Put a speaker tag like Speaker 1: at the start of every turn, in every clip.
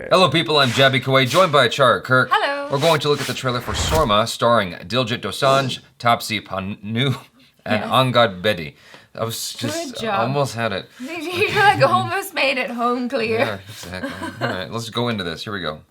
Speaker 1: Hello people, I'm Jaby KOAY, joined by ACHARA KIRK.
Speaker 2: Hello.
Speaker 1: We're going to look at the trailer for SOORMA, starring Diljit Dosanjh, Taapsee Pannu, and Angad Bedi. I was just,
Speaker 2: Good job.
Speaker 1: almost had it.
Speaker 2: You like almost made it home clear.
Speaker 1: Yeah, exactly. All right, let's go into this. Here we go.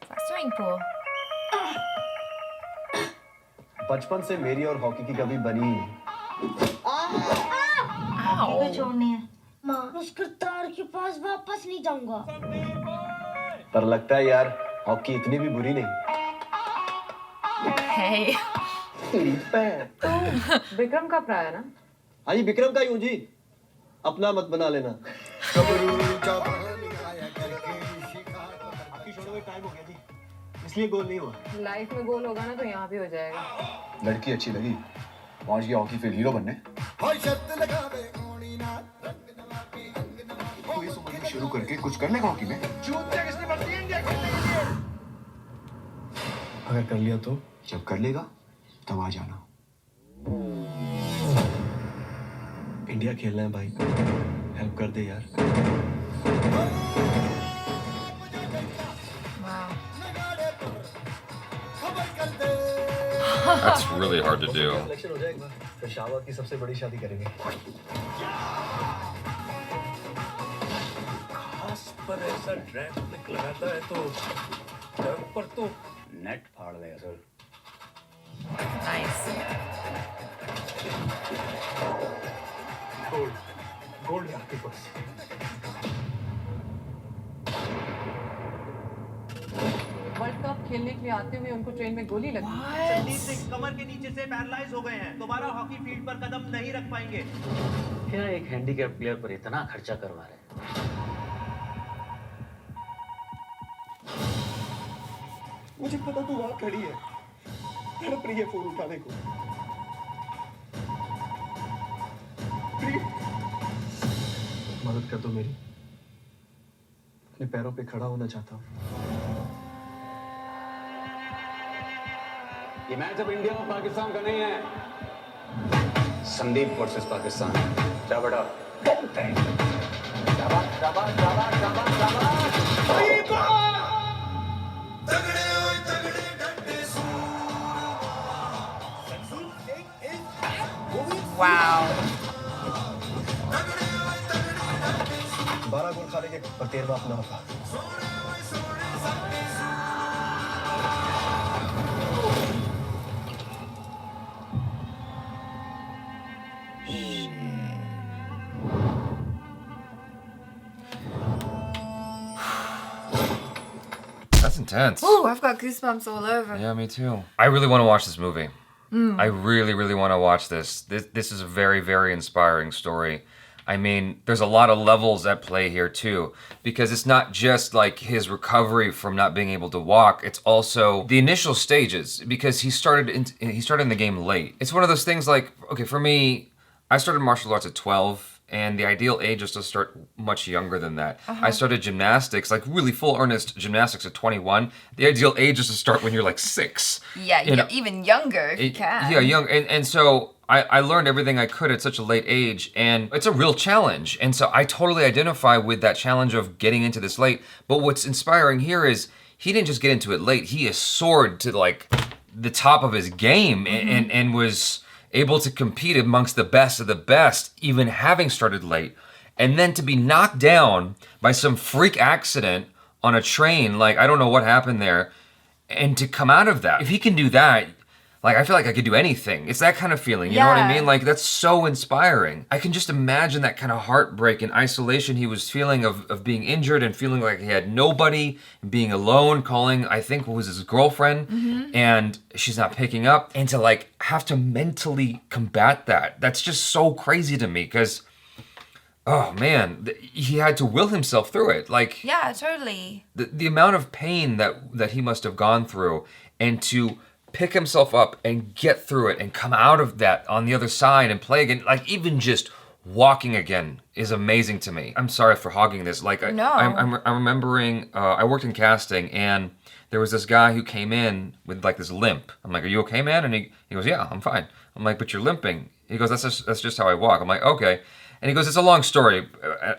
Speaker 2: That swimming pool.
Speaker 3: बचपन से मेरी और hockey की कभी बनी ही नहीं।
Speaker 2: Ow.
Speaker 4: छोड़नी है माँ उस करतार के पास वापस नहीं जाऊंगा
Speaker 3: पर लगता है यार हॉकी इतनी भी बुरी नहीं।
Speaker 2: Hey.
Speaker 5: विक्रम का प्राय ना?
Speaker 3: हाँ जी विक्रम का ही हूँ जी। अपना मत बना लेना। आपकी शोनो में टाइम हो गया जी। इसलिए गोल नहीं हुआ।
Speaker 5: लाइफ में गोल होगा ना तो यहाँ भी हो जाएगा।
Speaker 3: लड़की अच्छी लगी। पहुंच गया हॉकी फील्ड हीरो बनने। तू इस उम्र में शुरू करके कुछ कर लेगा हॉकी में? अगर कर लिया तो जब कर लेगा तब आ जाना। इंडिया खेलना है भाई। हेल्प कर दे यार।
Speaker 1: That's really hard to do.
Speaker 3: Selection हो जाएगा तो शावा की सबसे बड़ी शादी करेंगे।
Speaker 6: खास पर ऐसा ड्रैग क्लिक लगाता है तो ड्रैग पर तो नेट फाड़ देगा सर।
Speaker 2: Nice.
Speaker 3: गोल्ड गोल्ड है आपके पास।
Speaker 5: वर्ल्ड कप खेलने के लिए आते हुए उनको ट्रेन में गोली लगी।
Speaker 7: जल्दी से कमर के नीचे से पैरालाइज हो गए हैं। दोबारा हॉकी फील्ड पर कदम नहीं रख पाएंगे।
Speaker 8: क्या एक हैंडीकैप प्लेयर पर इतना खर्चा करवा रहे हैं?
Speaker 3: मुझे पता तू वहाँ खड़ी है। तड़प रही है फोन उठाने को। मदद कर दो मेरी। अपने पैरों पे खड़ा होना चाहता हूँ।
Speaker 6: ये मैच अब इंडिया और पाकिस्तान का नहीं है। संदीप वर्सेस पाकिस्तान। जा बेटा। शाबाश शाबाश शाबाश शाबाश शाबाश।
Speaker 2: Wow.
Speaker 3: 12 गोल खाने के पर 13वां अपना होगा।
Speaker 1: That's intense.
Speaker 2: Oh, I've got goosebumps all over.
Speaker 1: Yeah, me too. I really want to watch this movie. I really, really want to watch this. This is a very, very inspiring story. I mean, there's a lot of levels at play here too, because it's not just like his recovery from not being able to walk. It's also the initial stages, because he started in the game late. It's one of those things like, okay, for me, I started martial arts at 12. And the ideal age is to start much younger than that. I started gymnastics, like really full earnest gymnastics at 21. The ideal age is to start when you're like 6.
Speaker 2: Yeah,
Speaker 1: You know,
Speaker 2: even younger if you can.
Speaker 1: Yeah, young. And so I learned everything I could at such a late age, and it's a real challenge. And so I totally identify with that challenge of getting into this late. But what's inspiring here is he didn't just get into it late. He has soared to like the top of his game and was able to compete amongst the best of the best, even having started late. And then to be knocked down by some freak accident on a train, like I don't know what happened there, and to come out of that. If he can do that, like I feel like I could do anything. It's that kind of feeling, you know what I
Speaker 2: Yeah.
Speaker 1: mean? Like that's so inspiring. I can just imagine that kind of heartbreak and isolation he was feeling of being injured and feeling like he had nobody, being alone, calling, I think it was his girlfriend, and she's not picking up. And to like have to mentally combat that, that's just so crazy to me, because oh man, he had to will himself through it. Like
Speaker 2: Yeah, totally.
Speaker 1: the amount of pain that he must have gone through, and to pick himself up and get through it and come out of that on the other side and play again, like even just walking again is amazing to me. I'm sorry for hogging this. Like
Speaker 2: No.
Speaker 1: I'm remembering I worked in casting, and there was this guy who came in with like this limp. I'm like, "Are you okay, man?" And he goes, "Yeah, I'm fine." I'm like, "But you're limping." He goes, that's just how I walk." I'm like, "Okay." And he goes, it's a long story. I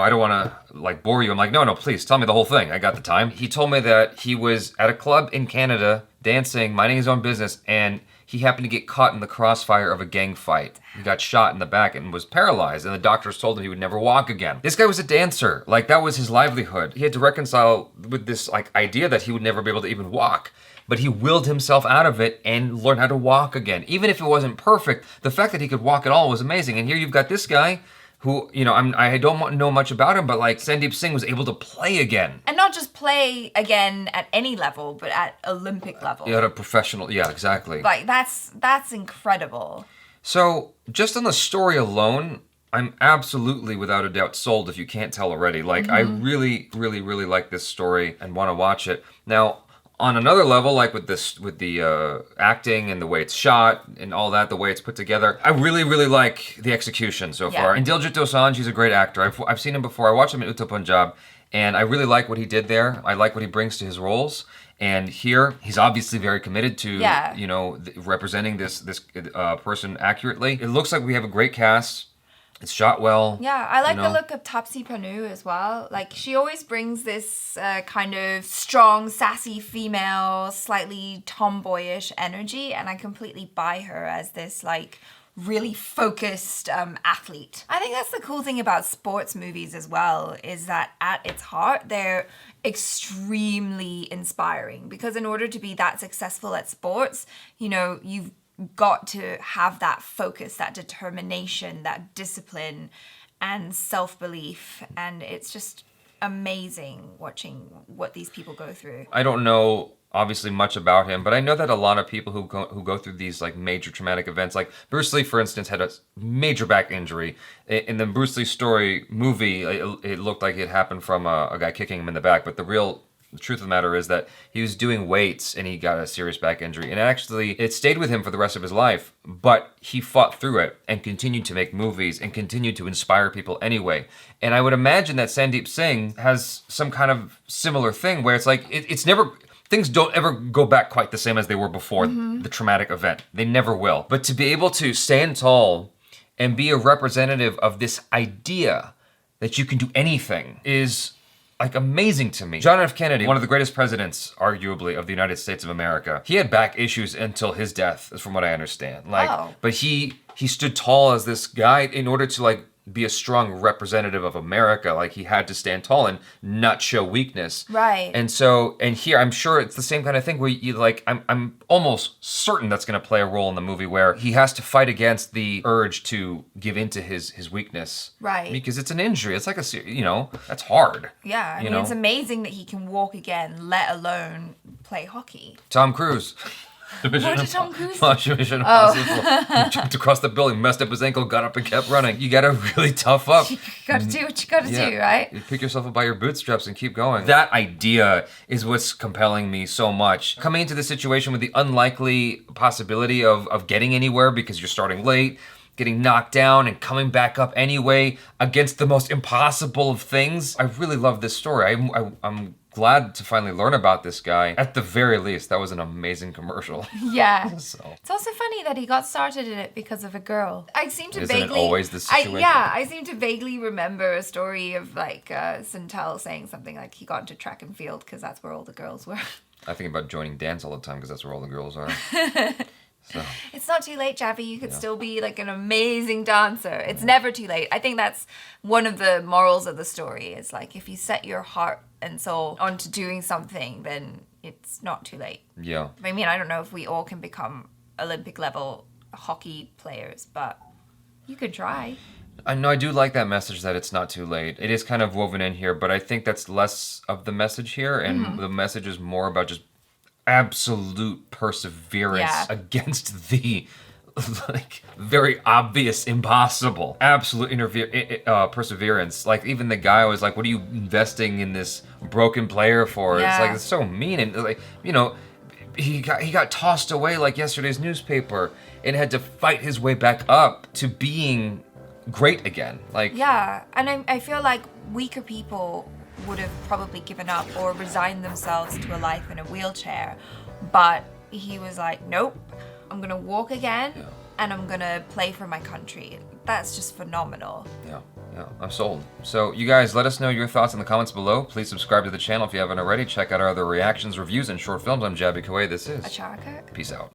Speaker 1: don't want to like bore you. I'm like, no, please tell me the whole thing. I got the time. He told me that he was at a club in Canada dancing, minding his own business, and he happened to get caught in the crossfire of a gang fight. He got shot in the back and was paralyzed, and the doctors told him he would never walk again. This guy was a dancer. Like, that was his livelihood. He had to reconcile with this like idea that he would never be able to even walk. But he willed himself out of it and learned how to walk again. Even if it wasn't perfect, the fact that he could walk at all was amazing. And here you've got this guy who, I don't know much about him, but like Sandeep Singh was able to play again.
Speaker 2: And not just play again at any level, but at Olympic level.
Speaker 1: Yeah, at a professional, yeah, exactly.
Speaker 2: Like, that's incredible.
Speaker 1: So, just on the story alone, I'm absolutely, without a doubt, sold if you can't tell already. Like, I really, really, really like this story and want to watch it. Now, on another level, like with the acting and the way it's shot and all that, the way it's put together, I really, really like the execution so far. And Diljit Dosanjh, he's a great actor. I've seen him before. I watched him in Uttar Punjab, and I really like what he did there. I like what he brings to his roles. And here, he's obviously very committed to, representing this person accurately. It looks like we have a great cast. It's shot well.
Speaker 2: Yeah, I like the look of Taapsee Pannu as well. Like, she always brings this kind of strong, sassy female, slightly tomboyish energy, and I completely buy her as this, like, really focused athlete. I think that's the cool thing about sports movies as well, is that at its heart, they're extremely inspiring, because in order to be that successful at sports, you've got to have that focus, that determination, that discipline and self-belief, and it's just amazing watching what these people go through.
Speaker 1: I don't know obviously much about him, but I know that a lot of people who go through these like major traumatic events, like Bruce Lee, for instance, had a major back injury. In the Bruce Lee story movie, it looked like it happened from a guy kicking him in the back, but the truth of the matter is that he was doing weights and he got a serious back injury. And actually, it stayed with him for the rest of his life, but he fought through it and continued to make movies and continued to inspire people anyway. And I would imagine that Sandeep Singh has some kind of similar thing where it's like, it's never... Things don't ever go back quite the same as they were before the traumatic event. They never will. But to be able to stand tall and be a representative of this idea that you can do anything is like amazing to me. John F. Kennedy, one of the greatest presidents, arguably, of the United States of America, he had back issues until his death, from what I understand. But he stood tall as this guy in order to like be a strong representative of America. Like, he had to stand tall and not show weakness.
Speaker 2: Right.
Speaker 1: And here, I'm sure it's the same kind of thing where you like, I'm almost certain that's going to play a role in the movie where he has to fight against the urge to give into his weakness.
Speaker 2: Right.
Speaker 1: Because it's an injury. It's like that's hard.
Speaker 2: Yeah, I mean, it's amazing that he can walk again, let alone play hockey.
Speaker 1: Tom Cruise.
Speaker 2: What did Tom Cruise
Speaker 1: do? Mission Impossible. He jumped across the building, messed up his ankle, got up and kept running. You gotta really tough up.
Speaker 2: You gotta do what you gotta do, right?
Speaker 1: You pick yourself up by your bootstraps and keep going. That idea is what's compelling me so much. Coming into this situation with the unlikely possibility of getting anywhere because you're starting late, getting knocked down and coming back up anyway against the most impossible of things. I really love this story. I'm glad to finally learn about this guy. At the very least, that was an amazing commercial.
Speaker 2: Yeah. It's also funny that he got started in it because of a girl. I seem to
Speaker 1: Isn't
Speaker 2: vaguely...
Speaker 1: it always the situation?
Speaker 2: I seem to vaguely remember a story of like Santel saying something like he got into track and field because that's where all the girls were.
Speaker 1: I think about joining dance all the time because that's where all the girls are. So.
Speaker 2: It's not too late, Jaby. You could still be like an amazing dancer. It's never too late. I think that's one of the morals of the story, is like, if you set your heart and soul onto doing something, then it's not too late.
Speaker 1: Yeah.
Speaker 2: I mean, I don't know if we all can become Olympic level hockey players, but you could try.
Speaker 1: I know, I do like that message that it's not too late. It is kind of woven in here, but I think that's less of the message here, and the message is more about just absolute perseverance against the like very obvious impossible. Absolute perseverance. Like, even the guy was like, what are you investing in this broken player for? It's like, it's so mean. And like, he got tossed away like yesterday's newspaper and had to fight his way back up to being great again. Like,
Speaker 2: yeah, and I feel like weaker people would have probably given up or resigned themselves to a life in a wheelchair, but he was like, nope, I'm gonna walk again, and I'm gonna play for my country. That's just phenomenal.
Speaker 1: Yeah, I'm sold. So you guys, let us know your thoughts in the comments below. Please subscribe to the channel if you haven't already. Check out our other reactions, reviews, and short films. I'm Jaby KOAY. This is
Speaker 2: ACHARA KIRK.
Speaker 1: Peace out.